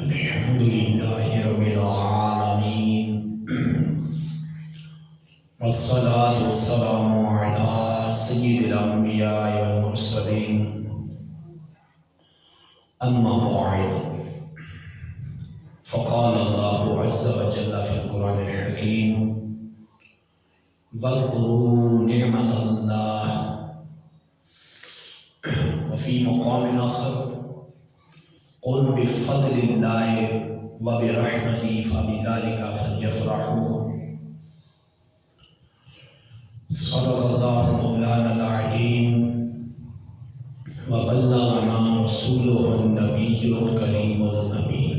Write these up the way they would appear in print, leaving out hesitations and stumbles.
الحمد لله رب العالمين والصلاة والسلام على سيد الأنبياء والمرسلين أما بعد فقال الله عز وجل في القرآن الحكيم واذكروا نعمة الله وفي مقام آخر قل بفضل الله وبرحمته فبذلك فليفرحوا صدق الله مولانا العليم وبلغنا رسوله النبي الكريم الأمين.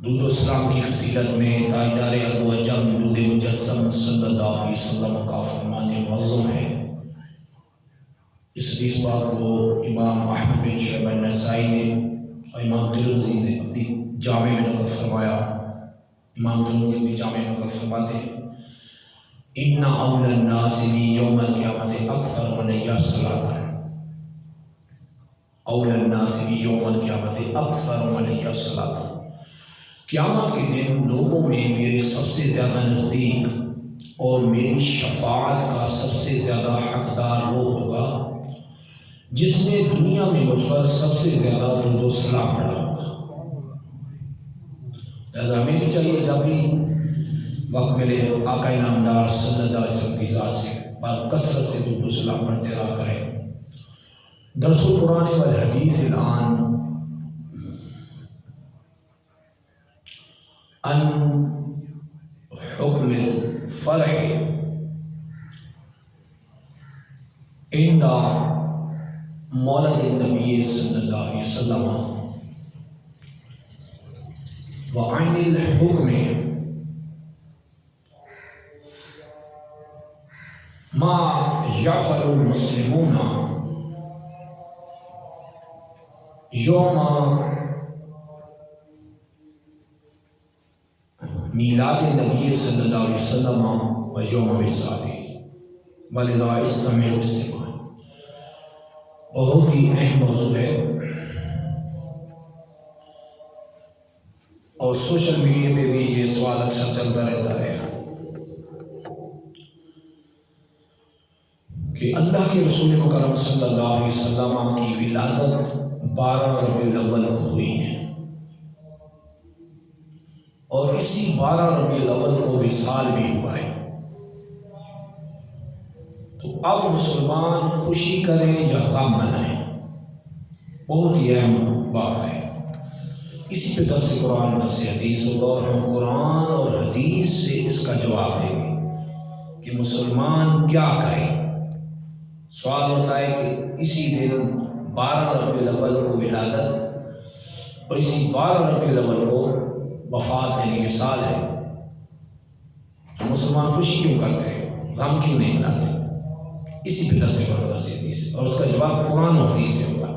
درود و سلام کی فضیلت میں تاجدار ابو اجم نور مجسم صلی اللہ علیہ وسلم کا فرمان معظم ہے. اس حدیث پاک کو امام احمد بن شعبہ نسائی نے اور امام ترمذی نے اپنی جامع میں نقل فرمایا. امام ترمذی اپنی جامع میں نقل فرماتے ہیں ان اول الناس یوم القیامت اکثر علیہ الصلاۃ. اول الناس یوم القیامت اکثر علیہ الصلاۃ. قیامت کے دن لوگوں میں میرے سب سے زیادہ نزدیک اور میری شفاعت کا سب سے زیادہ حقدار وہ ہوگا جس نے دنیا میں مجھ پر سب سے زیادہ درود و سلام پڑھا ہوگا. لہذا ہمیں بھی چاہیے جب بھی وقت ملے آقا نامدار صلی اللہ علیہ وسلم کی ذات سے کثرت سے درود و سلام پڑھتے رہا کریں. درس القرآن والحدیث الآن ان حکم الفرح عند مولد النبی صلی اللہ علیہ وسلم وعن الحکم ما یفعل المسلمون یوم میلاد النبی صلی اللہ علیہ وسلم و یوم وصالہ ولذا استمعوا استماعا. بہت ہی اہم موضوع ہے اور سوشل میڈیا پہ بھی یہ سوال اکثر چلتا رہتا ہے کہ اللہ کے رسول مکرم صلی اللہ علیہ وسلم کی ولادت 12 ربیع الاول کو ہوئی ہے اور اسی 12 ربیع الاول کو وصال بھی ہوا ہے. تو اب مسلمان خوشی کریں یا غم منائیں، بہت ہی اہم بات ہے. اسی پہ درس قرآن درس حدیث ہوگا اور ہم قرآن اور حدیث سے اس کا جواب دیں گے کہ مسلمان کیا کریں. سوال ہوتا ہے کہ اسی دن 12 ربیع الاول کو ولادت اور اسی 12 ربیع الاول کو وفات یعنی وصال ہے، تو مسلمان خوشی کیوں کرتے ہیں، غم کیوں نہیں مناتے؟ اسی پہ درس قرآن درس حدیث اور اس کا جواب قرآن و حدیث سے ہوگا.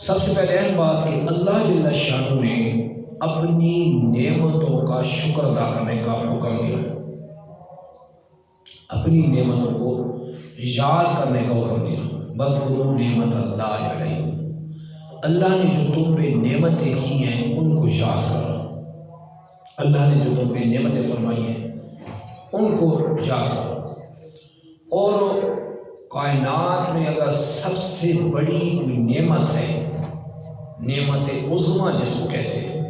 سب سے پہلے اہم بات کہ اللہ جل شانہ نے اپنی نعمتوں کا شکر ادا کرنے کا حکم دیا، اپنی نعمتوں کو یاد کرنے کا حکم دیا. واذکروا نعمت اللہ علیکم، اللہ نے جو تم پہ نعمتیں کی ہیں ان کو یاد کرو. اللہ نے جو تم پہ نعمتیں فرمائی ہیں ان کو یاد کرو. اور کائنات میں اگر سب سے بڑی کوئی نعمت ہے، نعمت عظمیٰ جس کو کہتے ہیں،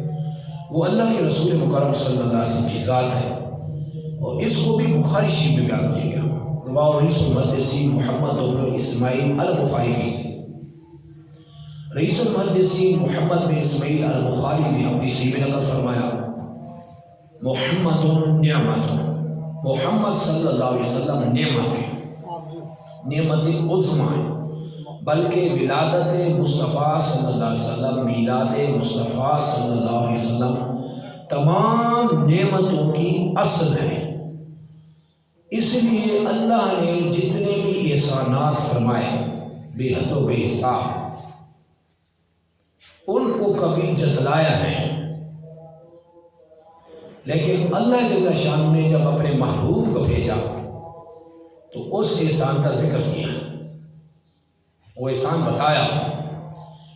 وہ اللہ کے رسول مکرم صلی اللہ علیہ وسلم کی ذات ہے. اور اس کو بھی بخاری شریف میں بیان کیا گیا. رواه رئیس المحدثین محمد بن اسماعیل البخاری سے. رئیس المحدثین محمد بن اسماعیل البخاری نے اپنی صحیح میں نقل فرمایا محمد نعمت، محمد صلی اللہ علیہ وسلم نعمت ہے، نعمت عظمیٰ ہے. بلکہ ولادت مصطفیٰ صلی اللہ علیہ وسلم، میلاد مصطفیٰ صلی اللہ علیہ وسلم تمام نعمتوں کی اصل ہے. اس لیے اللہ نے جتنے بھی احسانات فرمائے بے حد و بے حساب، ان کو کبھی جتلایا نہیں. لیکن اللہ جل شانہ نے جب اپنے محبوب کو بھیجا تو اس احسان کا ذکر کیا. وہ احسان بتایا،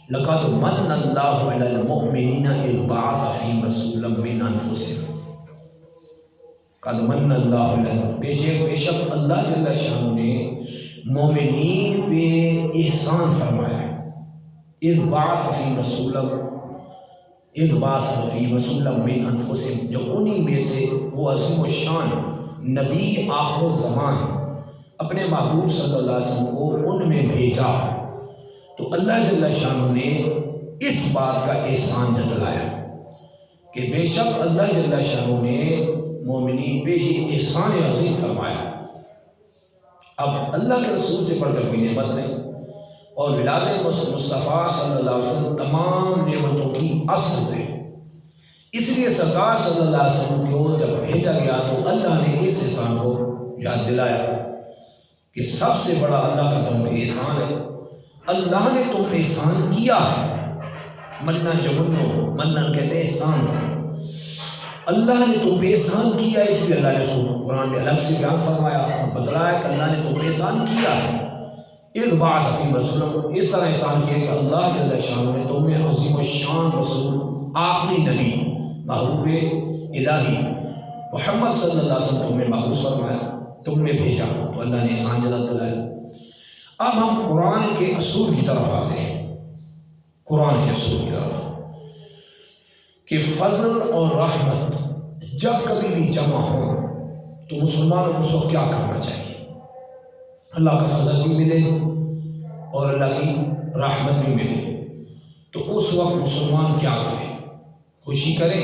لقد من اللہ علی المؤمنین اذ بعث فیہم رسولا من انفسہم، قد من اللہ علیہ، بے شک اللہ جل شانہ نے مومنین پہ احسان فرمایا ہے، اذ بعث فیہم رسولا، اذ بعث فیہم رسولا من انفسہم، جب انہی میں سے وہ عظیم الشان نبی آخر الزمان اپنے محبوب صلی اللہ علیہ وسلم کو ان میں بھیجا، تو اللہ جل شانہ نے اس بات کا احسان جتلایا کہ بے شک اللہ جل شانہ نے مومنین پہ یہ احسان عظیم فرمایا۔ اب اللہ کے رسول سے بڑھ کر کوئی نعمت نہیں، اور ولادت مصطفیٰ صلی اللہ علیہ وسلم تمام نعمتوں کی اصل ہے۔ اس لیے سرکار صلی اللہ علیہ وسلم کو جب بھیجا گیا تو اللہ نے اس احسان کو یاد دلایا کہ سب سے بڑا اللہ کا تم پہ احسان ہے، اللہ نے تم پہ احسان کیا ہے، منن جمنو، منن کہتے ہیں احسان کو، اللہ نے تم پہ احسان کیا، اس لیے اللہ نے قرآن میں الگ سے بیان فرمایا اور بتلایا کہ اللہ نے تم پہ احسان کیا ہے۔ اذ بعث فیہم رسولا، اس طرح احسان کیا کہ اللہ جل شانہ نے تمہیں عظیم الشان رسول، آخری نبی، محبوب الہی محمد صلی اللہ علیہ وسلم تمہیں مبعوث فرمایا، تم میں بھیجا، تو اللہ نے احسان جزا دلایا۔ اب ہم قرآن کے اصول کی طرف آتے ہیں، قرآن کے اصول کی طرف کہ فضل اور رحمت جب کبھی بھی جمع ہو تو مسلمانوں کو کیا کرنا چاہیے؟ اللہ کا فضل بھی ملے اور اللہ کی رحمت بھی ملے، تو اس وقت مسلمان کیا کرے؟ خوشی کرے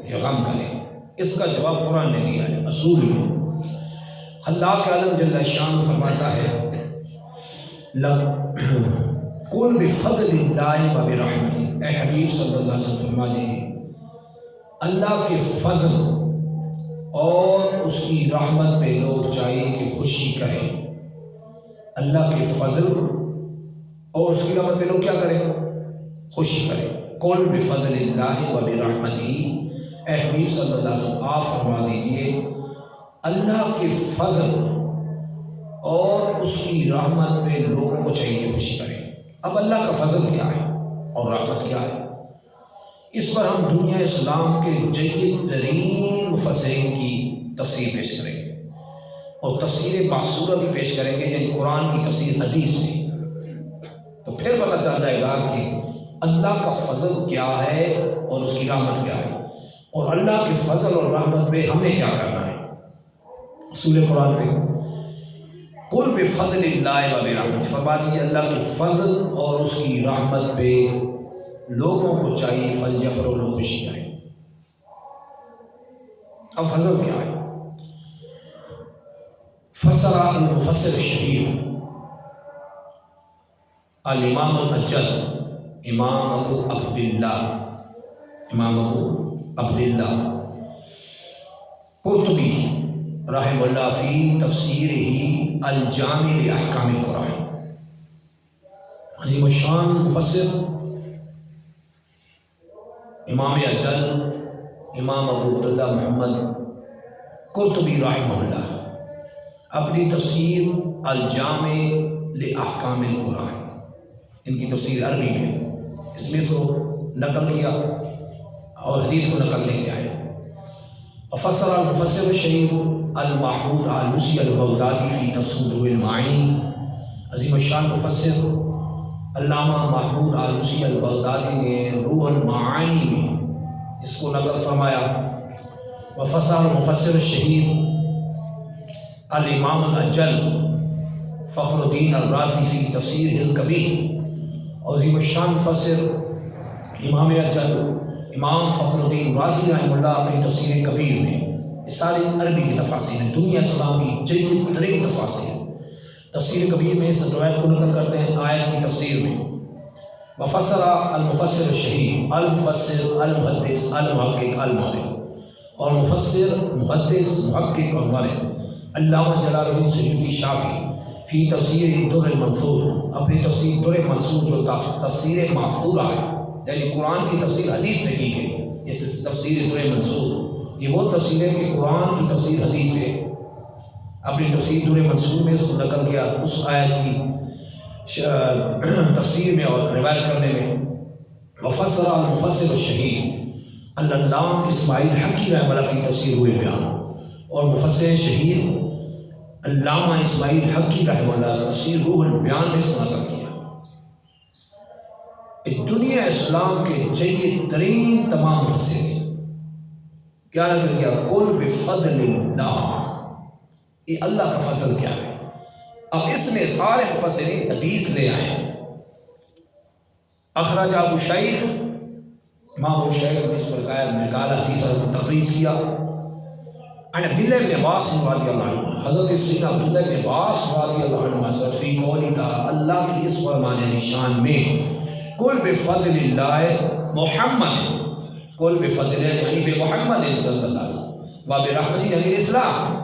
یا غم کرے؟ اس کا جواب قرآن نے دیا ہے اصول میں۔ خلاق عالم جل شان فرماتا ہے قل بفضل اللہ و برحمتہ، اے حبیب صلی اللہ علیہ وسلم فرما دیجیے اللہ کے فضل اور اس کی رحمت پہ لوگ چاہیے کہ خوشی کریں، اللہ کے فضل اور اس کی رحمت پہ لوگ کیا کریں؟ خوشی کریں۔ قل بفضل اللہ و برحمتہ، اے حبیب صلی اللہ علیہ وسلم آپ فرما دیجیے اللہ کے فضل اور اس کی رحمت پہ لوگوں کو چاہیے خوشی کریں۔ اب اللہ کا فضل کیا ہے اور رحمت کیا ہے؟ اس پر ہم دنیا اسلام کے جید ترین مفسرین کی تفسیر پیش کریں گے اور تفسیر معصورہ بھی پیش کریں گے، یعنی قرآن کی تفسیر حدیث سے، تو پھر پتہ چل جائے گا کہ اللہ کا فضل کیا ہے اور اس کی رحمت کیا ہے، اور اللہ کے فضل اور رحمت پہ ہمیں کیا کرنا ہے۔ اصول قرآن پہ قل بفضل اللہ و برحمتہ، فرما دیجیے اللہ کے فضل اور اس کی رحمت پہ لوگوں کو چاہیے فلیفرحوا، لوگ خوشی کریں۔ اب فضل کیا ہے؟ فسر المفسر الشہیر الامام الاجل امام ابو عبداللہ قرطبی رحمہ اللہ فی تفسیرہ الجامع لاحکام القرآن، عظیم الشان مفسر امام اجل امام ابو عبداللہ محمد قرطبی رحمہ اللہ اپنی تفسیر الجامع لاحکام القرآن، ان کی تفسیر عربی میں، اس میں اس کو نقل کیا اور حدیث کو نقل لے کے آئے۔ وفسر المفسر الشہیر المحمود آلوسی البغدادی فی تفسیر روح المعانی، عظیم الشان مفسر علامہ محمود آلوسی البغدادی نے روح المعانی میں اس کو نقل فرمایا۔ وفسر المفسر الشہیر الامام الاجل فخر الدین الرازی فی تفسیر الکبیر، عظیم الشان مفسر امام اجل امام فخر الدین رازی رحمہ اللہ اپنی تفسیر کبیر میں، یہ ساری عربی کی تفاسیر ہیں، دنیا اسلام کی جید ترین تفاسیر، تفسیر کبیر میں اس روایت کو نقل کرتے ہیں آیت کی تفسیر میں۔ وفسر المفسر الشہیر المفسر المحدث المحقق المؤرخ، اور مفسر محدث محقق اور مؤرخ علامہ جلال الدین سیوطی شافعی فی تفسیر الدر المنثور، اپنی تفسیر در منصور جو تفسیر محفورہ ہے، یعنی قرآن کی تفسیر حدیث سے کی گئی، یہ تفسیر در منصور، یہ وہ تفسیر ہے کہ قرآن کی تفسیر حدیث ہے، اپنی تفسیر در منصور میں اس کو نقل کیا، اس آیت کی تفسیر میں اور روایت کرنے میں وفسر المفسر الشہید علامہ اسماعیل حقی رحمہ اللہ فی تفسیر ہوئے بیان، اور مفسر شہید علامہ اسماعیل حقی رحمہ اللہ تفسیر روح البیان میں اس کو نقل کیا۔ دنیا اسلام کے جید ترین تمام مفسرین کیا نقل کیا؟ قل بفضل اللہ، یہ اللہ کا فضل کیا ہے۔ اب اس میں سارے مفسرین حدیث لے آئے ہیں۔ اخرج ابو شیخ، امام ابو شیخ نے اس پر نکالا حدیث اور تخریج کیا۔ عن عبداللہ بن عباس رضی اللہ عنہ، حضرت سیدنا عبداللہ بن عباس رضی اللہ عنہ مسعود فی قولی تعالی، اللہ کی اس فرمان نشان میں قل بفضل اللہ محمد، قل بفضل یعنی بے محمد صلی اللہ علیہ وسلم، و برحمتہ یعنی اسلام۔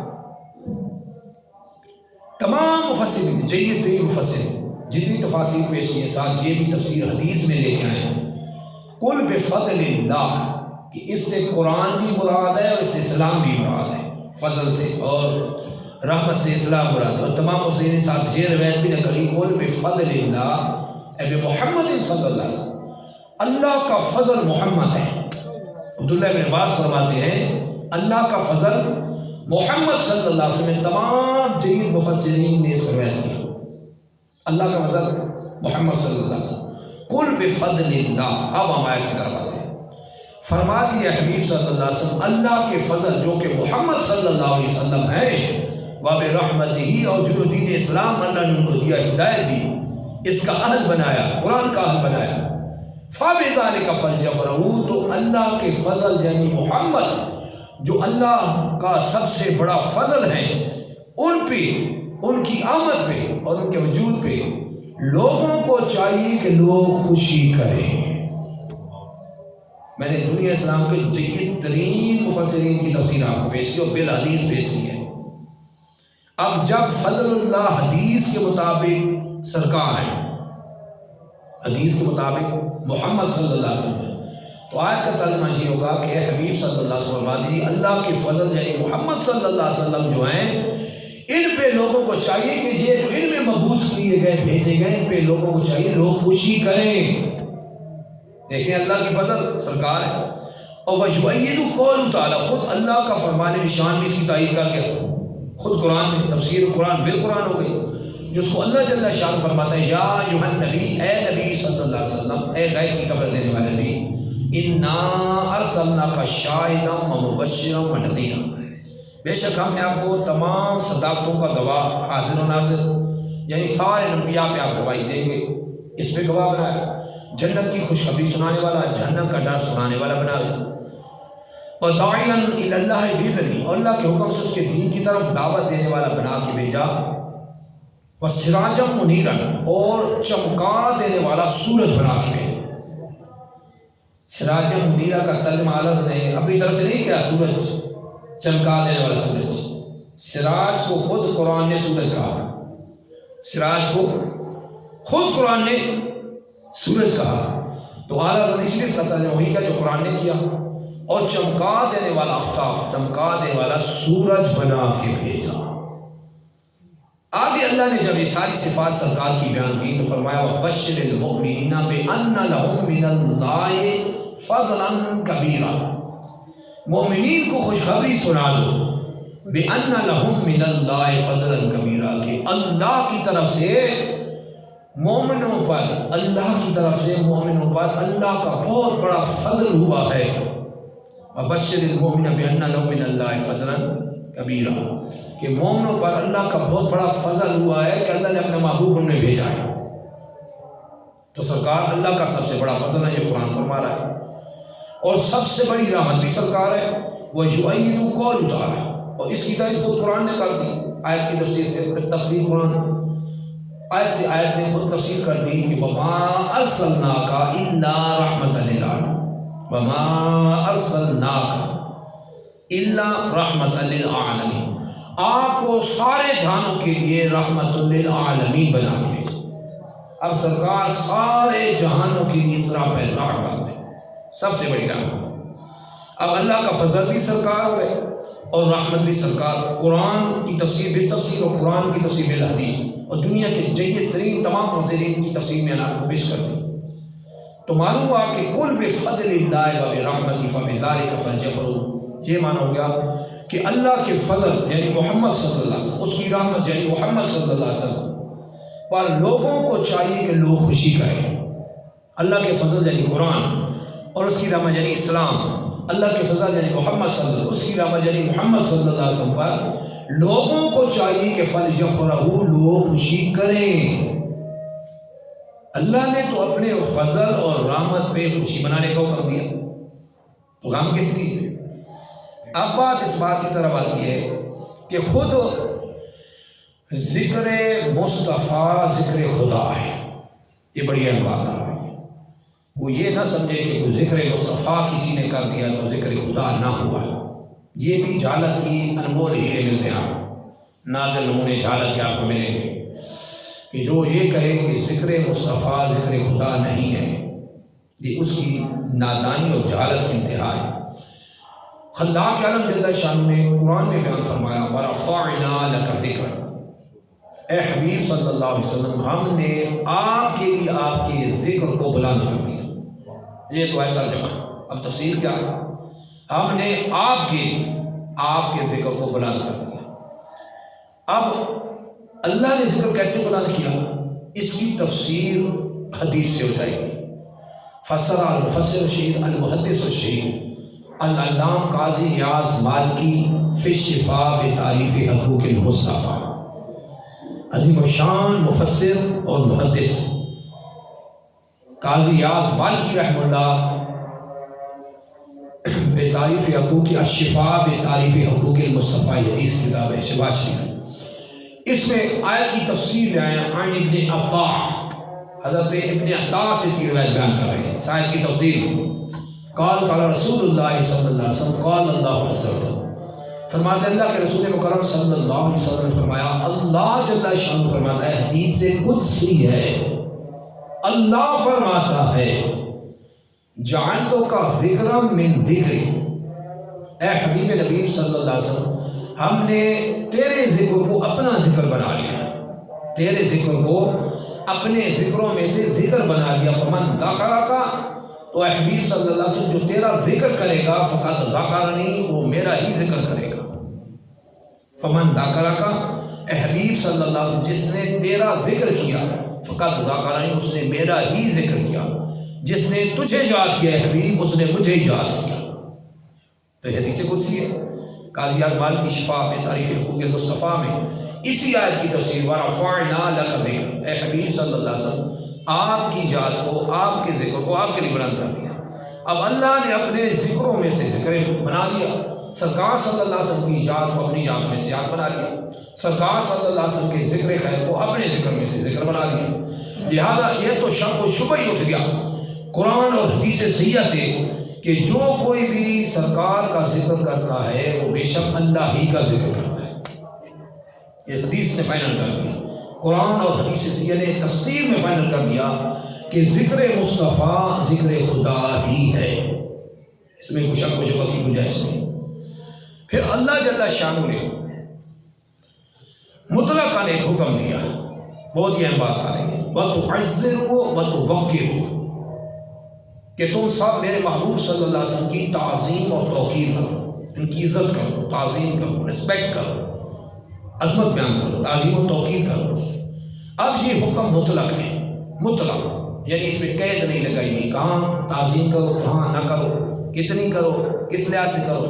تمام مفسرین جید ترین مفسرین جتنی تفاسیر پیش کی ہیں، ساتھ یہ بھی تفسیر حدیث میں لے کے آئے ہیں۔ قل بفضل اللہ کہ اس سے قرآن بھی مراد ہے اور اس سے اسلام بھی مراد ہے، فضل سے اور رحمت سے اسلام مراد ہے۔ اور تمام مفسرین ساتھ یہ روایت بھی نقلی، قل بفضل اللہ اے محمد صلی اللہ علیہ وسلم، اللہ کا فضل محمد ہے۔ عبداللہ بن عباس فرماتے ہیں اللہ کا فضل محمد صلی اللہ علیہ وسلم، تمام جید مفسرین نے اس کو روایت کیا، اللہ کا فضل محمد صلی اللہ علیہ وسلم۔ قل بفضل اللہ، اب ہم آیت کی طرف آتے ہیں۔ فرما دیا حبیب صلی اللہ علیہ وسلم، اللہ کے فضل جو کہ محمد صلی اللہ علیہ وسلم ہے، وبرحمتہ اور جو دین اسلام اللہ نے ان کو دیا، ہدایت دی، اس کا اہل بنایا، قرآن کا اہل بنایا، فبذلک فلیفرحوا، تو اللہ کے فضل یعنی محمد جو اللہ کا سب سے بڑا فضل ہے، ان پہ، ان کی آمد پہ اور ان کے وجود پہ لوگوں کو چاہیے کہ لوگ خوشی کریں۔ میں نے دنیا اسلام کے جید ترین مفسرین کی تفسیر آپ کو پیش کی اور بالحدیث پیش کی ہے۔ اب جب فضل اللہ حدیث کے مطابق سرکار ہے، حدیث کے مطابق محمد صلی اللہ علیہ وسلم ہے، تو آیت کا ترجمہ یہ ہوگا کہ اے حبیب صلی اللہ علیہ وسلم، اللہ کے فضل یعنی محمد صلی اللہ علیہ وسلم جو ہیں، ان پہ لوگوں کو چاہیے کہ یہ جو ان میں مبعوث کیے گئے، بھیجے گئے، ان پہ لوگوں کو چاہیے لوگ خوشی کریں۔ دیکھیں اللہ کی فضل سرکار ہے۔ اور وَيُؤَيِّدُ قَوْلُ تعالیٰ، خود اللہ کا فرمان نشان بھی اس کی تائید کر گیا، خود قرآن میں تفسیر قرآن بالقرآن ہو گئی، جس کو اللہ جل شان فرماتا ہے یا ایھا النبی، اے نبی صلی اللہ علیہ وسلم، اے غیب کی خبر دینے والے نبی، انا ارسلناک شاہدا ومبشرا ونذیرا، بے شک ہم نے آپ کو تمام صداقتوں کا گواہ، حاضر و ناظر، یعنی سارے انبیاء پہ آپ گواہی دیں گے، اس پہ گواہ بنایا، جنت کی خوشخبری سنانے والا، جہنم کا ڈر سنانے والا بنایا، اور داعیا الی اللہ باذنہ، اور اللہ کے حکم سے اس کے دین کی طرف دعوت دینے والا بنا کے بھیجا، وسراجا منیرا، اور چمکا دینے والا سورج بنا کے بھیجا۔ سراجا منیرا کا ترجمہ الگ نہیں، اپنی طرف سے نہیں کیا سورج چمکا دینے والا سورج، سراج کو خود قرآن نے سورج کہا، سراج کو خود قرآن نے سورج کہا، تو اعلیٰ اس لیے اس کا ترجمہ وہی کا جو قرآن نے کیا، اور چمکا دینے والا آفتاب، چمکا دینے والا سورج بنا کے بھیجا۔ آگے اللہ نے جب یہ ساری صفات سرکار کی بیان کی تو فرمایا وَبَشِّرِ الْمُؤْمِنِينَ بِأَنَّ لَهُم مِّنَ اللَّهِ فَضْلًا كَبِيرًا، مومنین کو خوشخبری سنا دو، بِأَنَّ لَهُم مِّنَ اللَّهِ فَضْلًا كَبِيرًا، کہ اللہ کی طرف سے مومنوں پر، اللہ کی طرف سے مومنوں پر اللہ کا بہت بڑا فضل ہوا ہے۔ وَبَشِّرِ الْمُؤْمِنِينَ بِأَنَّ لَهُم مِّنَ اللَّهِ فَضْلًا كَبِيرًا، کہ مومنوں پر اللہ کا بہت بڑا فضل ہوا ہے کہ اللہ نے اپنے محبوب انہیں بھیجا ہے۔ تو سرکار اللہ کا سب سے بڑا فضل ہے، یہ قرآن فرما رہا ہے، اور سب سے بڑی رحمت بھی سرکار ہے۔ وَيُؤَيِّدُ قَوْلُ تَعَالَىٰ، اور اس کی تائید خود قرآن نے کر دی، آیت کی تفسیر قرآن، آیت سے آیت نے خود تفسیر کر دی کہ وَمَا أَرْسَلْنَاكَ إِلَّا رَحْمَةً لِلْعَالَمِينَ، وَمَا أَرْسَلْنَاكَ إِلَّا رَحْمَةً لِلْعَالَمِينَ، آپ کو سارے جہانوں کے لیے رحمت للعالمین بنا کے بھیجا۔ اب سرکار سارے جہانوں کے لیے اسراء پہ رحمت ہے، سب سے بڑی رحمت ہے۔ اب اللہ کا فضل بھی سرکار ہو گئے، اور رحمت بھی سرکار قرآن کی تفسیر بالتفسیر اور قرآن کی تفسیر بالحدیث اور دنیا کے جید ترین تمام مفسرین کی تفسیر میں اللہ کو پیش کر دی، تو معلوم ہوا کہ کل بفضل اللہ و برحمتہ فبذلک فلیفرحوا، یہ معنی ہو گیا کہ اللہ کے فضل یعنی محمد صلی اللہ علیہ وسلم، اس کی رحمت یعنی محمد صلی اللہ علیہ وسلم پر لوگوں کو چاہیے کہ لوگ خوشی کریں۔ اللہ کے فضل یعنی قرآن اور اس کی رحمت یعنی اسلام، اللہ کے فضل یعنی محمد صلی اللہ علیہ وسلم، اس کی رحمت یعنی محمد صلی اللہ علیہ وسلم پر لوگوں کو چاہیے کہ فلیفرحوا، لوگ خوشی کریں۔ اللہ نے تو اپنے فضل اور رحمت پہ خوشی منانے کا حکم دیا، تو غم کس لیے؟ اب بات اس بات کی طرف آتی ہے کہ خود ذکر مصطفیٰ ذکر خدا ہے، یہ بڑی اہم بات ہے۔ وہ یہ نہ سمجھے کہ کوئی ذکر مصطفیٰ کسی نے کر دیا تو ذکر خدا نہ ہوا، یہ بھی جہالت کی انمول ہیرے ملتے ہیں، نادر نمونے جہالت کے آپ کو ملیں گے کہ جو یہ کہے کہ ذکر مصطفیٰ ذکر خدا نہیں ہے، یہ اس کی نادانی اور جہالت کی انتہا ہے۔ خلاق عالم جل شانہ نے قرآن میں بیان فرمایا وَرَفَعْنَا لَكَ ذِكْرَكَ، اے حبیب صلی اللہ علیہ وسلم ہم نے آپ کے لیے آپ کے ذکر کو بلند کر دیا۔ یہ تو ہے ترجمہ، اب تفسیر کیا ہے؟ ہم نے آپ کے لیے آپ کے ذکر کو بلند کر دیا۔ اب اللہ نے ذکر کیسے بلند کیا، اس کی تفسیر حدیث سے ہو جائے گی۔ فسر المفسر الشہید المحدث الشہید العلامہ قاضی ایاز مالکی فی الشفاء بتعریف حقوق المصطفیٰ، عظیم الشان مفسر اور محدث قاضی ایاز مالکی رحمہ اللہ بتعریف حقوق الشفاء بتعریف حقوق المصطفیٰ، حدیث کتاب ہے شفاء شریف، اس میں آیت کی تفسیر لے آئے عن ابن عطاء، حضرت ابن عطاء سے اس کی روایت بیان کر رہے ہیں اس آیت کی تفسیر میں۔ قال قال رسول اللہ صلی اللہ علیہ وسلم قال اللہ عز و جل، فرماتے ہیں اللہ کے رسول مکرم صلی اللہ علیہ وسلم نے فرمایا، اللہ جل شانہ فرماتا ہے، حدیث سے قدسی ہے، اللہ فرماتا ہے جعلتک ذکرا من ذکری، اے حبیب نبی صلی اللہ علیہ وسلم ہم نے تیرے ذکر کو اپنا ذکر بنا لیا، تیرے ذکر کو اپنے ذکروں میں سے ذکر بنا لیا۔ فمن ذکرک، تو اے حبیب صلی اللہ علیہ وسلم جو تیرا ذکر کرے گا فقط ذکرنی، وہ میرا ہی ذکر کرے گا۔ فمن ذکرک، اے حبیب صلی اللہ علیہ وسلم جس نے تیرا ذکر کیا فقط ذکرنی، اس نے میرا ہی ذکر کیا، جس نے تجھے یاد کیا اے حبیب اس نے مجھے یاد کیا۔ تو یہ حدیث قدسی ہے۔ قاضی ایاز مالکی شفاء بتعریف حقوق المصطفیٰ میں اسی آیت کی تفسیر وَرَفَعْنَا لَكَ ذِكْرَكَ، اے حبیب صلی اللہ علیہ وسلم آپ کی یاد کو، آپ کے ذکر کو آپ کے لیے بلند کر دیا۔ اب اللہ نے اپنے ذکروں میں سے ذکر بنا لیا، سرکار صلی اللہ علیہ وسلم کی یاد کو اپنی یاد میں سے یاد بنا لیا، سرکار صلی اللہ علیہ وسلم کے ذکر خیر کو اپنے ذکر میں سے ذکر بنا لیا۔ لہذا یہ تو شک و شبہ ہی اٹھ گیا قرآن اور حدیث صحیحہ سے کہ جو کوئی بھی سرکار کا ذکر کرتا ہے وہ بے شک اللہ ہی کا ذکر کرتا ہے۔ یہ حدیث نے فائنل کر دیا، قرآن اور حدیث صحیحہ نے تفسیر میں فائنل کر دیا کہ ذکر مصطفیٰ ذکر خدا ہی ہے، اس میں کوئی شک و شبہ کی گنجائش نہیں۔ پھر اللہ جل شانہ نے مطلقاً ایک حکم دیا، بہت ہی اہم بات آ رہی ہے، وَتُعَزِّرُوا وَتُوَقِّرُوا، کہ تم سب میرے محبوب صلی اللہ علیہ وسلم کی تعظیم اور توقیر کرو، ان کی عزت کرو، تعظیم کرو، رسپیکٹ کرو، عظمت بیان کرو، تعظیم و توقیر کرو۔ اب یہ حکم مطلق ہے، مطلق یعنی اس میں قید نہیں لگائی گئی، کہاں تعظیم کرو کہاں نہ کرو، کتنی کرو کس لحاظ سے کرو،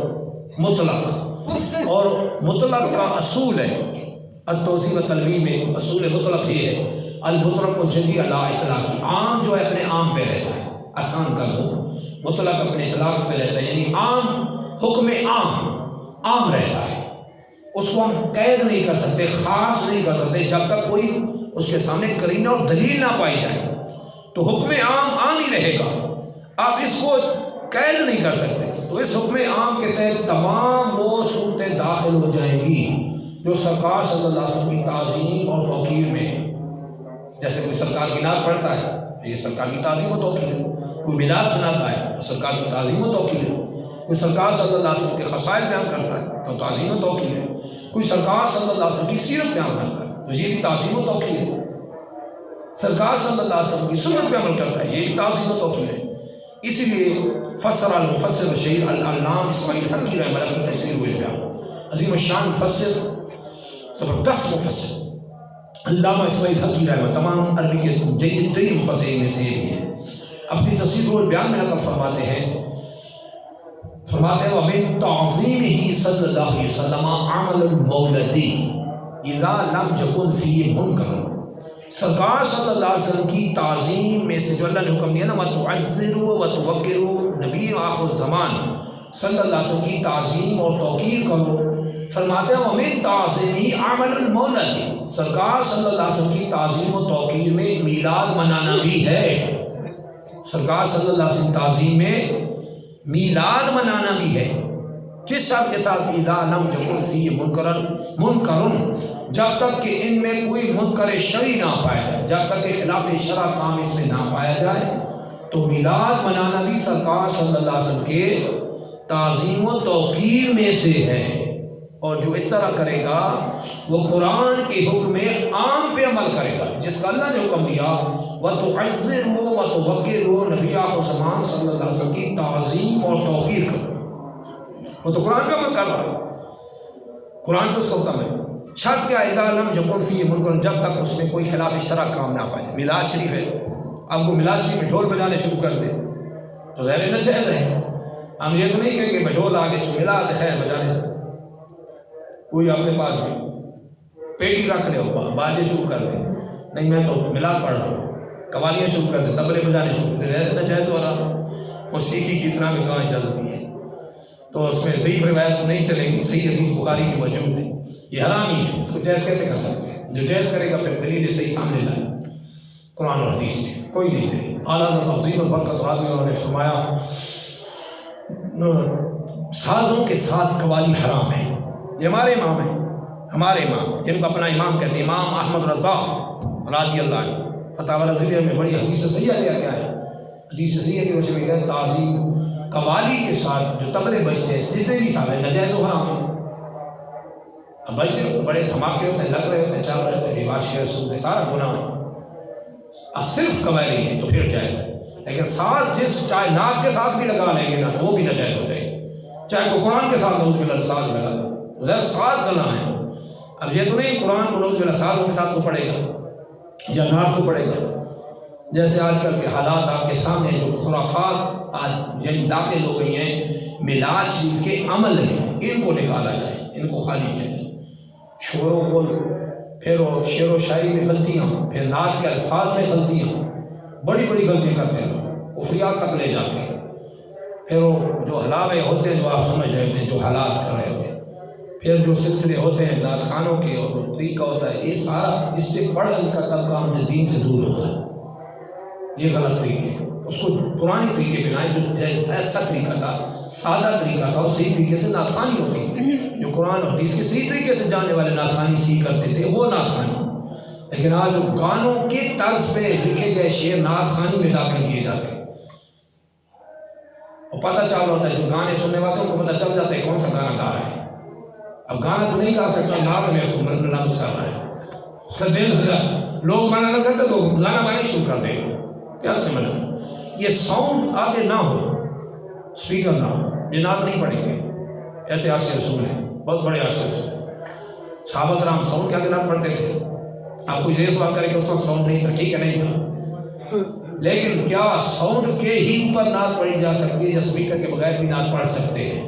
مطلق۔ اور مطلق کا اصول ہے التوضیح و تلویح میں اصول مطلق یہ ہے المطلق منجزی علی اطلاق، عام جو ہے اپنے عام پہ رہتا ہے، آسان کر دو، مطلق اپنے اطلاق پہ رہتا ہے، یعنی عام حکم عام رہتا ہے، اس کو ہم قید نہیں کر سکتے، خاص نہیں کر سکتے جب تک کوئی اس کے سامنے قرینہ اور دلیل نہ پائی جائے، تو حکم عام ہی رہے گا، آپ اس کو قید نہیں کر سکتے۔ تو اس حکم عام کے تحت تمام وہ صورتیں داخل ہو جائیں گی جو سرکار صلی اللہ علیہ وسلم کی تعظیم اور توقیر میں، جیسے کوئی سرکار کی نعت پڑھتا ہے یہ سرکار کی تعظیم و توقیر ہے، کوئی میلاد سناتا ہے تو سرکار کی تعظیم و توقیر ہے، کوئی سرکار صلی اللہ علیہ وسلم کے خصائل بیان کرتا ہے تو تعظیم و توقیر ہے، کوئی سرکار صلی اللہ علیہ وسلم کی سیرت بیان کرتا ہے تو یہ بھی تعظیم و توقیر ہے، سرکار صلی اللہ علیہ وسلم کی سنت پہ عمل کرتا ہے یہ بھی تعظیم و توقیر ہے۔ اسی لیے فسر المفسر شہید العلامہ اسماعیل حقی رحمہ اللہ فی تفسیر البیان، عظیم الشان مفسر، زبردست مفسر علامہ اسماعیل حقی رحمہ، تمام عربی کے جید ترین مفسرین میں سے یہ بھی ہیں۔ اپنی تفسیر البیان میں نقل فرماتے ہیں وَمِن تَعْظِيمِهِ صلی اللہ علیہ وسلم عمل المولد اذا لم يكن فيه منکر، سرکار صلی اللہ علیہ وسلم کی تعظیم میں سے جو اللہ نے حکم دیا نا وَتُعَزِّرُوا وَتُوَقِّرُوا، نبی آخر الزمان صلی اللہ علیہ وسلم کی تعظیم اور توقیر کرو، فرماتے ہیں وَمِن تَعْظِيمِهِ عمل المولد، سرکار صلی اللہ علیہ وسلم کی تعظیم و توقیر میں میلاد منانا بھی ہے، سرکار صلی اللہ علیہ وسلم تعظیم میں میلاد منانا بھی ہے، کس شرط کے ساتھ اذا لم یکن فیہ منکر، جب تک کہ ان میں کوئی منکر شرعی نہ پایا جائے، جب تک کہ خلاف شرع کام اس میں نہ پایا جائے تو میلاد منانا بھی سرکار صلی اللہ علیہ وسلم کے تعظیم و توقیر میں سے ہے۔ اور جو اس طرح کرے گا وہ قرآن کے حکم عام پہ عمل کرے گا، جس کا اللہ نے حکم دیا وَتُعَزِّرُوا وَتُوَقِّرُوا، نبی آخر زمان صلی اللہ علیہ وسلم کی تعظیم اور توقیر کرو، وہ تو قرآن پہ عمل کر رہا ہے، قرآن پہ اس کا حکم ہے۔ شرط کیا اذا لم یکن فیہ منکر، جب تک اس میں کوئی خلاف شرع کام نہ پائے۔ میلاد شریف ہے، اب وہ میلاد شریف میں ڈھول بجانے شروع کر دے تو ظاہر ناجائز ہے، ہم یہ تو نہیں کہیں گے کہ ڈھول آگے میلاد خیر بجانے دو، کوئی اپنے پاس بھی پیٹی رکھ لے ہو باجے شروع کر دے، نہیں میں تو میلاد پڑھ رہا ہوں، قوالیاں شروع کر دے، تبلے بجانے شروع کر دے، ناجائز ہو رہا۔ اور سیکھی کی اسلام میں کہاں اجازت دی ہے؟ تو اس میں ضعیف روایت نہیں چلے گی، صحیح حدیث بخاری کی موجود ہے، یہ حرام ہی ہے، اس کو جائز کیسے کر سکتے ہیں؟ جو جائز کرے گا پھر دلیل صحیح سامنے لائے، قرآن اور حدیث سے کوئی نہیں دلیل۔ اعلیٰ حضرت عظیم البرکت والی انہوں نے فرمایا سازوں کے ساتھ قوالی حرام ہے۔ یہ ہمارے امام ہیں، ہمارے امام جن کو اپنا امام کہتے ہیں، امام احمد رضا رضی اللہ عنہ، فتح الرضویہ میں بڑی حدیث صحیح لیا گیا ہے، حدیث صحیح کی وجہ میں کہتے تعظیم قوالی کے ساتھ جو تبلے بجتے ہیں جتنے بھی ساز ہیں ناجائز و حرام ہیں۔ اب بجتے بڑے دھماکے ہوتے ہیں، لگ رہے ہوتے ہیں، چل رہے ہوتے ہیں، رواج رسول ہے، سارا گناہ ہے۔ اب صرف قوالی ہے تو پھر جائز ہے، لیکن ساز جس چاہے نعت کے ساتھ بھی لگا لیں گے نا وہ بھی ناجائز ہو جائے گی، چاہے وہ قرآن کے ساتھ نعوذ باللہ ساز لگا دے، ظاہر ساز گناہ ہے۔ اب یہ تو نہیں قرآن کو نعوذ باللہ سازوں کے ساتھ کو پڑھے گا یا نعت کو پڑھے گا، جیسے آج کل کے حالات آپ کے سامنے جو خرافات آج یعنی داخل ہو گئی ہیں میلاد شریف کے عمل میں، ان کو نکالا جائے، ان کو خالی کیا جائے۔ شور و قول، پھر وہ شعر و شاعری میں غلطیاں، پھر نعت کے الفاظ میں غلطیاں، بڑی بڑی غلطیاں کرتے ہیں لوگ، کفریات تک لے جاتے ہیں۔ پھر وہ جو حلاوے ہوتے ہیں جو آپ سمجھ رہے ہوتے ہیں، جو حالات کر رہے ہوتے ہیں، پھر جو سلسلے ہوتے ہیں نعت خانوں کے اور جو طریقہ ہوتا ہے، یہ سارا اس سے پڑھا لکھا طبقہ ہم دین سے دور ہوتا ہے، یہ غلط طریقے ہیں۔ اس کو پرانے طریقے پہ لائیں جو اچھا طریقہ تھا، سادہ طریقہ تھا، اور صحیح طریقے سے نعت خوانی ہوتی تھی، جو قرآن اور حدیث کے صحیح طریقے سے جاننے والے نعت خوانی سیکھ کرتے تھے وہ نعت خوانی۔ لیکن آج گانوں کے طرز پہ لکھے گئے شعر نعت خوانی میں داخل کیے جاتے ہیں، اور پتہ چل ہوتا ہے جو گانے سننے والے ان کو پتہ چل جاتا ہے کون سا گانا گا رہا ہے۔ اب گانا تو نہیں گا سکتا، نعت میں اس کو لفظ کر رہا ہے، اس کا دل لگا، لوگ گانا نہ کرتے تو گانا گانے شروع کر دے گا، کیا اس نے مطلب؟ یہ ساؤنڈ آگے نہ ہو، اسپیکر نہ ہو، یہ نعت نہیں پڑھیں گے۔ ایسے عاشق رسول ہیں، بہت بڑے عاشق رسول ہیں، صحابہ کرام ساؤنڈ کے آگے نعت پڑھتے تھے۔ آپ کوئی یہ سوال کرے کہ اس وقت ساؤنڈ نہیں تھا، ٹھیک ہے نہیں تھا، لیکن کیا ساؤنڈ کے ہی اوپر نعت پڑھی جا سکتی ہے یا اسپیکر کے بغیر بھی نعت پڑھ سکتے ہیں؟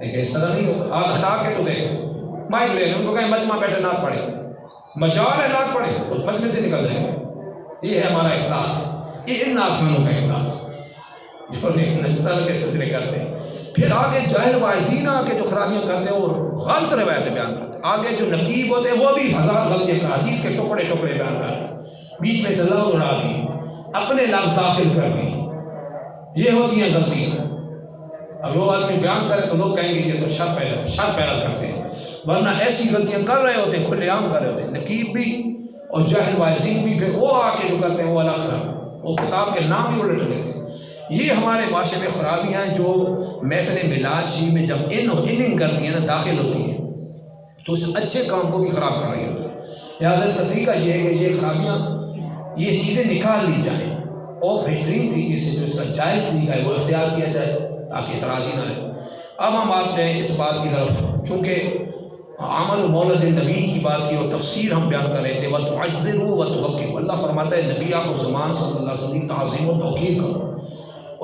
لیکن اس طرح نہیں ہوتا۔ آگ ہٹا کے تو دیکھ، مائک لے لیں، ان کو کہیں مجمع بیٹھے نعت پڑھے، مجال ہے نعت پڑھے، اس مجمع سے نکل جائے گا۔ یہ ہے ہمارا اخلاص، یہ ان نعت خانوں کا اخلاص جو نجسل کے سلسلے کرتے ہیں۔ پھر آگے جاہل واعظین آ کے جو خرابیاں کرتے ہیں اور غلط روایتیں بیان کرتے ہیں، آگے جو نقیب ہوتے ہیں وہ بھی ہزار غلطیاں کا حدیث کے ٹکڑے ٹکڑے بیان کر رہے ہیں، بیچ میں سے لفظ اڑا دیے، اپنے لفظ داخل کر دیے، یہ ہوتی ہیں غلطیاں۔ اب وہ آدمی بیان کرے تو لوگ کہیں گے کہ تو شر پیدا کرتے ہیں، ورنہ ایسی غلطیاں کر رہے ہوتے ہیں، کھلے عام کر رہے ہوتے ہیں، نقیب بھی اور جاہل واعظین بھی، پھر وہ آ کے جو کرتے ہیں وہ الگ خراب، وہ کتاب کے نام بھی الٹ لیتے ہیں۔ یہ ہمارے معاشرے میں خرابیاں ہیں جو محفل میلاد شریف میں جب اننگ کرتی ہیں نا، داخل ہوتی ہیں، تو اس اچھے کام کو بھی خراب کر رہی ہوتی ہے۔ لہٰذا اس کا طریقہ یہ ہے کہ یہ خرابیاں، یہ چیزیں نکال لی جائیں اور بہترین طریقے سے جو اس کا جائز طریقہ ہے وہ اختیار کیا جائے تاکہ اعتراض ہی نہ رہے۔ اب ہم آپ نے اس بات کی طرف، چونکہ عمل مولد نبی کی بات تھی اور تفسیر ہم بیان کر رہے تھے، وَتُعَزِّرُوا وَتُوَقِّرُوا، اللہ فرماتا ہے نبی آخر زمان صلی اللہ علیہ وسلم کی تعظیم و توقیر کرو۔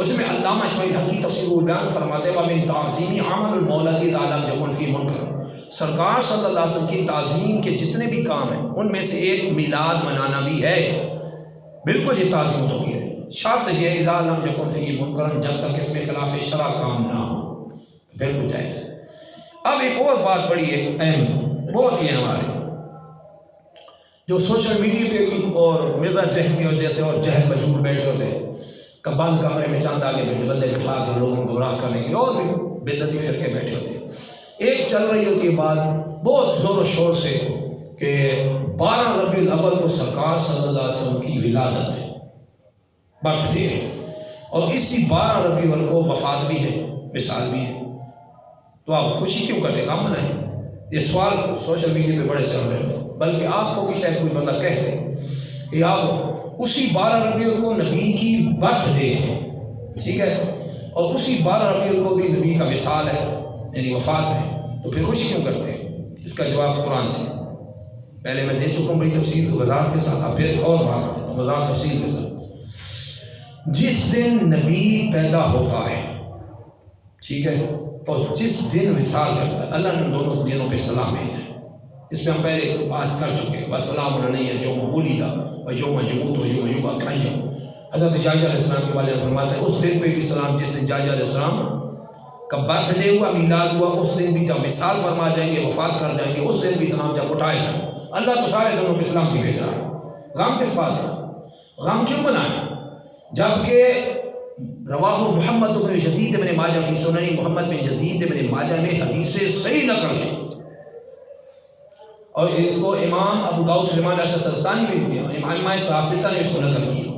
اس میں علامہ اسماعیل حق کی تفسیر و بیان فرماتے ہیں وَمِن تَعْظِيمِ عَمَلُ الْمَوْلَدِ إِذَا لَمْ يَكُنْ فِيهِ مُنْكَرٌ، سرکار صلی اللہ علیہ وسلم کی تعظیم کے جتنے بھی کام ہیں ان میں سے ایک میلاد منانا بھی ہے، بالکل یہ تعظیم و توقیر ہے۔ شرط یہ ہے اِذَا لَمْ يَكُنْ فِيهِ مُنْكَرٌ، جب تک اس میں خلاف شرع کام نہ ہو، بالکل جائز ہے۔ اب ایک اور بات بڑی ہے اہم، بہت ہی ہمارے جو سوشل میڈیا پہ بھی اور مرزا جہمی اور جیسے اور جہل مجہول بیٹھے ہوتے ہیں، بند کمرے میں چند آگے بندے بٹھا کے لوگوں کو گمراہ کرنے کے لیے، اور بھی بدعتی فرقے بیٹھے ہوتے ہیں۔ ایک چل رہی ہوتی ہے بات بہت زور و شور سے کہ 12 ربیع الاول کو سرکار صلی اللہ علیہ وسلم کی ولادت ہے، برتھ ڈے ہے، اور اسی 12 ربیع الاول کو وفات بھی ہے، وصال بھی ہے، تو آپ خوشی کیوں کرتے، غم منائیں؟ یہ سوال سوشل میڈیا پہ بڑے چل رہے ہیں، بلکہ آپ کو بھی شاید کوئی بندہ کہتے کہ آپ اسی 12 ربیع الاول کو نبی کی برتھ ڈے ہے، ٹھیک ہے، اور اسی 12 ربیع الاول کو بھی نبی کا وصال ہے، یعنی وفات ہے، تو پھر خوشی کیوں کرتے ہیں؟ اس کا جواب قرآن سے پہلے میں دے چکا ہوں بڑی تفصیل وضاحت کے ساتھ، اب پھر اور وضاحت تفصیل کے ساتھ۔ جس دن نبی پیدا ہوتا ہے، ٹھیک ہے، اور جس دن وصال کرتا ہے، اللہ نے دونوں دنوں پہ سلام بھیجا ہے۔ اس میں ہم پہلے بات کر چکے ہیں، وَسَلَامٌ عَلَيَّ يَوْمَ وُلِدَ وَيَوْمَ يَمُوتُ وَيَوْمَ يُبْعَثُ حَيًّا۔ حضرت جابر علیہ السلام کے بارے میں فرماتا ہے اس دن پہ بھی سلام، جس دن جابر علیہ السلام کا برتھ ڈے ہوا، میلاد ہوا، اس دن بھی جب وصال فرما جائیں گے، وفات کر جائیں گے، اس دن بھی سلام جب اٹھائے گا۔ اللہ تو سارے دنوں پہ سلام کی بھیج رہا ہے، غم کس بات کا؟ غم کیوں بنائیں؟ جبکہ رواہ محمد بن یزید بن ماجہ فی سنن محمد بن یزید بن ماجہ میں حدیث صحیح نقل ہے، اور اس کو امام ابو داؤد سلیمان السجستانی بھی کیا، امام صاحب ستہ نے اس کو نقل کیا۔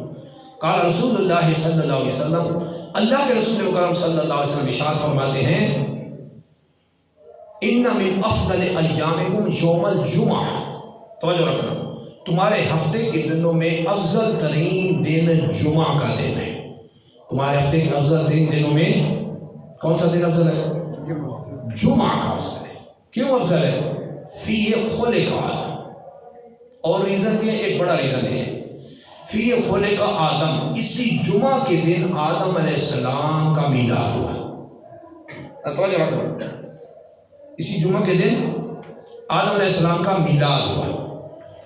قال رسول اللہ صلی اللہ علیہ وسلم، اللہ کے رسول مکرم صلی اللہ علیہ وسلم ارشاد فرماتے ہیں ان من افضل ایامکم یوم الجمعہ، توجہ رکھنا، تمہارے ہفتے کے دنوں میں افضل ترین دن جمعہ کا دن ہے۔ تمہارے ہفتے کے افضل ترین دنوں میں کون سا دن افضل ہے؟ جمعہ کا افضل ہے۔ کیوں افضل ہے؟ فی خلق آدم، اور ریزن بھی ہے، ایک بڑا ریزن ہے، فی خلق آدم، اسی جمعہ کے دن آدم علیہ السلام کا میلاد ہوا۔ توجہ رکھنا، اسی جمعہ کے دن آدم علیہ السلام کا میلاد ہوا،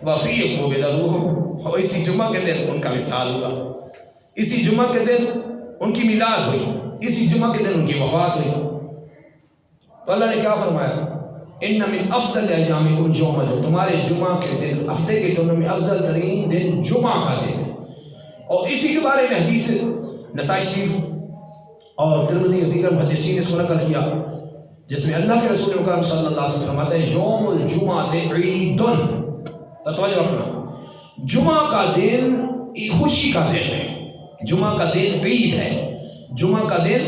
وفی قبض روح، اور اسی جمعہ کے دن ان کا وصال ہوا، اسی جمعہ کے دن ان کی میلاد ہوئی، اسی جمعہ کے دن ان کی وفات ہوئی۔ تو اللہ نے کیا فرمایا؟ ان من افضل ایامکم یوم الجمعہ، تمہارے جمعہ کے دن، ہفتے کے دنوں میں افضل ترین دن جمعہ کا دن ہے۔ اور اسی کے بارے میں حدیث نسائی شریف اور ترمذی اور دیگر محدثین نے اس کو نقل کیا، جس میں اللہ کے رسول مکرم صلی اللہ علیہ وسلم فرماتے ہیں یوم الجمعہ عید، توجہ رکھنا، جمعہ کا دن خوشی کا دن ہے، جمعہ کا دن عید ہے، جمعہ کا دن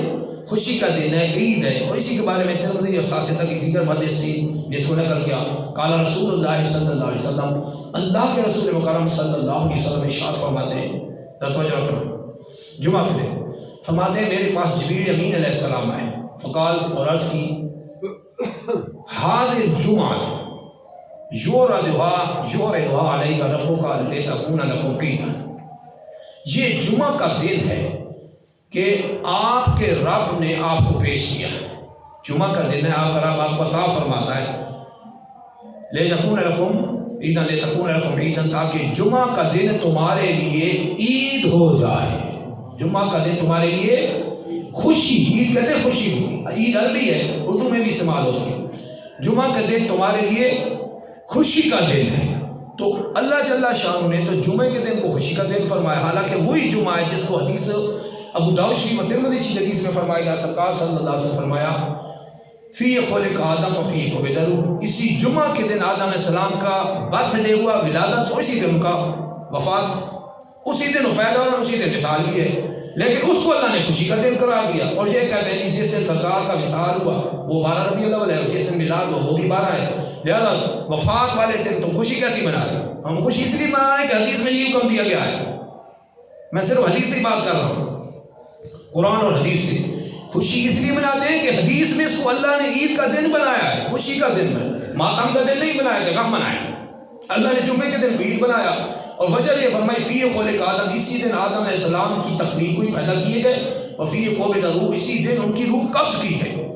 خوشی کا دن ہے، عید ہے۔ اور اسی کے بارے میں ترمذی اور ساسطہ کی دیگر محدثین نے اس کو نقل کیا، قال رسول اللہ صلی اللہ علیہ وسلم، اللہ کے رسول مکرم صلی اللہ علیہ وسلم ارشاد فرماتے ہیں، توجہ رکھنا، جمعہ کے دن فرماتے ہیں میرے پاس جبریل امین علیہ السلام آئے، فقال، اور عرض کی، هذه الجمعة یوردها علیک ربک لتکون لکم عیدا، یہ جمعہ کا دن ہے کہ آپ کے رب نے آپ کو پیش کیا، جمعہ کا دن ہے، آپ کا رب آپ کو عطا فرماتا ہے، لتکون لکم عیدا، لتکون لکم عیدا، تاکہ جمعہ کا دن تمہارے لیے عید ہو جائے، جمعہ کا دن تمہارے لیے خوشی، عید کہتے ہیں خوشی، عید عربی ہے، اردو میں بھی استعمال ہوتی ہے، جمعہ کا دن تمہارے لیے خوشی کا دن ہے۔ تو اللہ جل شانہ نے تو جمعہ کے دن کو خوشی کا دن فرمایا، حالانکہ وہی جمعہ ہے جس کو حدیث ابو داؤد شریف اور ترمذی شریف حدیث میں فرمایا گیا، سرکار صلی اللہ علیہ وسلم فرمایا فی خلق آدم و فی قبض روح، اسی جمعہ کے دن آدم علیہ السلام کا برتھ ڈے ہوا، ولادت، اور اسی دن کا وفات، اسی دن پیدا ہونا، اسی دن وصال بھی ہے۔ لیکن اس کو اللہ نے خوشی کا دن قرار دیا. اور یہ کہتے ہیں جس دن سرکار کا وصال ہوا وہ 12 ربیع الاول ہے، اور جس دن میلاد ہوا وہ بھی 12 ہے. لہٰذا وفات والے دن تم خوشی کیسی منا رہے ہو؟ ہم خوشی اس لیے منا رہے ہیں کہ حدیث میں یہ حکم دیا گیا ہے. میں صرف حدیث سے بات کر رہا ہوں، قرآن اور حدیث سے. خوشی اس لیے مناتے ہیں کہ حدیث میں اس کو اللہ نے عید کا دن بنایا ہے، خوشی کا دن ہے، ماتم کا دن نہیں بنایا کہ غم منائے. اللہ نے جمعے کے دن عید بنایا، اور وجہ یہ فرمائی فیہ خلق آدم، اسی دن آدم علیہ السلام کی تخلیق ہوئی، پیدا کیے گئے. اور فیہ قبض روح، اسی دن ان کی روح قبض کی گئی.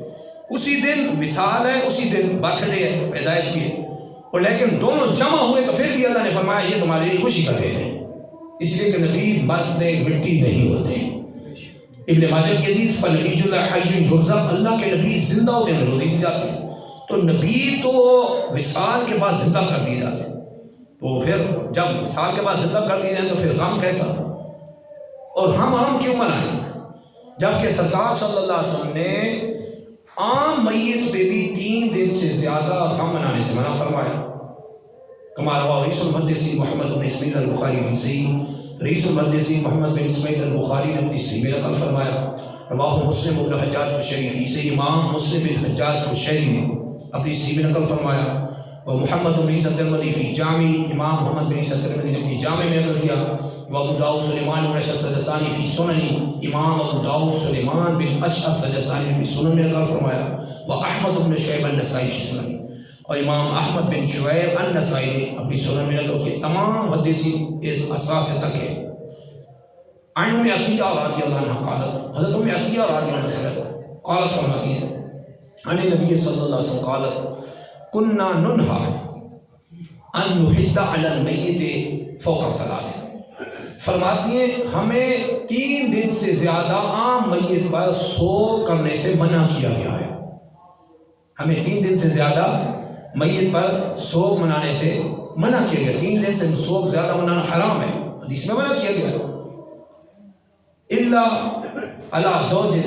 اسی دن وصال ہے، اسی دن برتھ ڈے ہے، پیدائش بھی ہے. اور لیکن دونوں جمع ہوئے تو پھر بھی اللہ نے فرمایا یہ تمہارے لیے خوشی کا دن ہے، اس لیے کہ نبی مرتے مٹی نہیں ہوتے. ابن ماجہ کی حدیث فَالنَّبِيُّ حَيٌّ يُرْزَقُ، اللہ کے نبی زندہ ہوتے ہیں، روزی دی جاتی ہے. تو نبی تو وصال کے بعد زندہ کر دیے جاتے ہیں، تو پھر جب وصال کے بعد زندہ کر دیے جائیں تو پھر غم کیسا؟ اور ہم کیوں منائیں جبکہ سرکار صلی اللہ علیہ وسلم نے عام میت پہ بھی 3 دن سے زیادہ غم منانے سے منع فرمایا. کما روا رئیس المحدثین محمد بن اسماعیل البخاری بن صحیح، رئیس المحدثین محمد بن اسماعیل البخاری نے اپنی صحیح میں نقل فرمایا. رواہ مسلم بن حجاج قشیری فی سے امام مسلم بن حجاج قشیری نے اپنی صحیح میں نقل فرمایا. اور محمد بن عیسیٰ الترمذی فی جامع، امام محمد بن عیسیٰ الترمذی نے اپنی جامع میں نقل کیا. و ابو داؤد سلیمان بن اشعث السجستانی فی سننی، امام ابو داؤد سلیمان بن اشعث السجستانی نے اپنی سنن میں نقل فرمایا. و احمد بن شعیب النسائی فی سننی، اور امام احمد بن شعیب النسائی نے اپنی سنن میں نقل کیا. تمام حدیثین اس اساس تک ہے. عن ام عطیہ رضی اللہ عنہ قالت، حضرت ام عطیہ رضی اللہ عنہ قالت فرماتی ہیں عن نبی صلی اللہ علیہ وسلم قالت کننا ننہا ان نحد علی المیت فوق 3. فرماتی ہیں ہمیں 3 دن سے زیادہ عام میت پر سوگ کرنے سے منع کیا گیا ہے. ہمیں 3 دن سے زیادہ میت پر سوگ منانے سے منع کیا گیا. 3 دن سے سوگ زیادہ منانا حرام ہے، حدیث میں منع کیا گیا. الا علی زوج،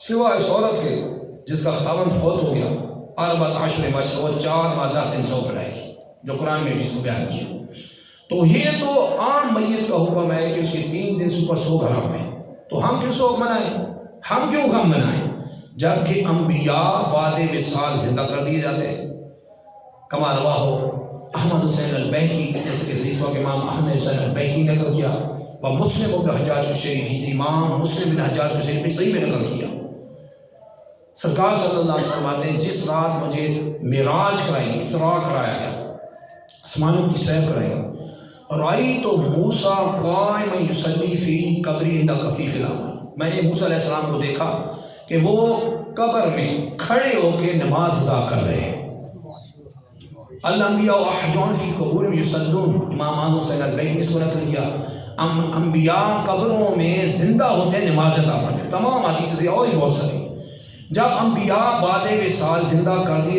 سوا اس عورت کے جس کا خاوند فوت ہو گیا، 14 ماشاء وہ 4 ماہ 10 دن سوگ منائے گی، جو قرآن میں بھی اس کو بیان کیا. تو یہ تو عام میت کا حکم ہے کہ اس کے 3 دن سے اوپر سوگ حرام ہے. تو ہم کیوں سوگ منائیں؟ ہم کیوں غم منائیں جبکہ انبیاء بعد وصال زندہ کر دیے جاتے ہیں. کما رواہ احمد حسین البیکی، جیسے کہ حدیث کے امام احمد حسین البیکی نے نقل کیا. و مسلم بن حجاج قشیری سے امام مسلم بن حجاج قشیری نے صحیح میں نقل کیا. سرکار صلی اللہ علیہ وسلم نے جس رات مجھے معراج کرائی گئی، اسراء کرایا گیا، آسمانوں کی سیر کرائی گئی، رأیت موسیٰ قائما یصلی فی قبری عند کثیف الاموات، میں نے موسیٰ علیہ السلام کو دیکھا کہ وہ قبر میں کھڑے ہو کے نماز ادا کر رہے ہیں. الانبیاء احجون فی قبور یصلون، امام احمد حسین البیکی نے اس کو نقل کیا. انبیاء قبروں میں زندہ ہوتے ہیں، نماز ادا کرتے ہیں. تمام حدیث اور بھی بہت ساری. جب انبیاء بعد وصال زندہ کر دیے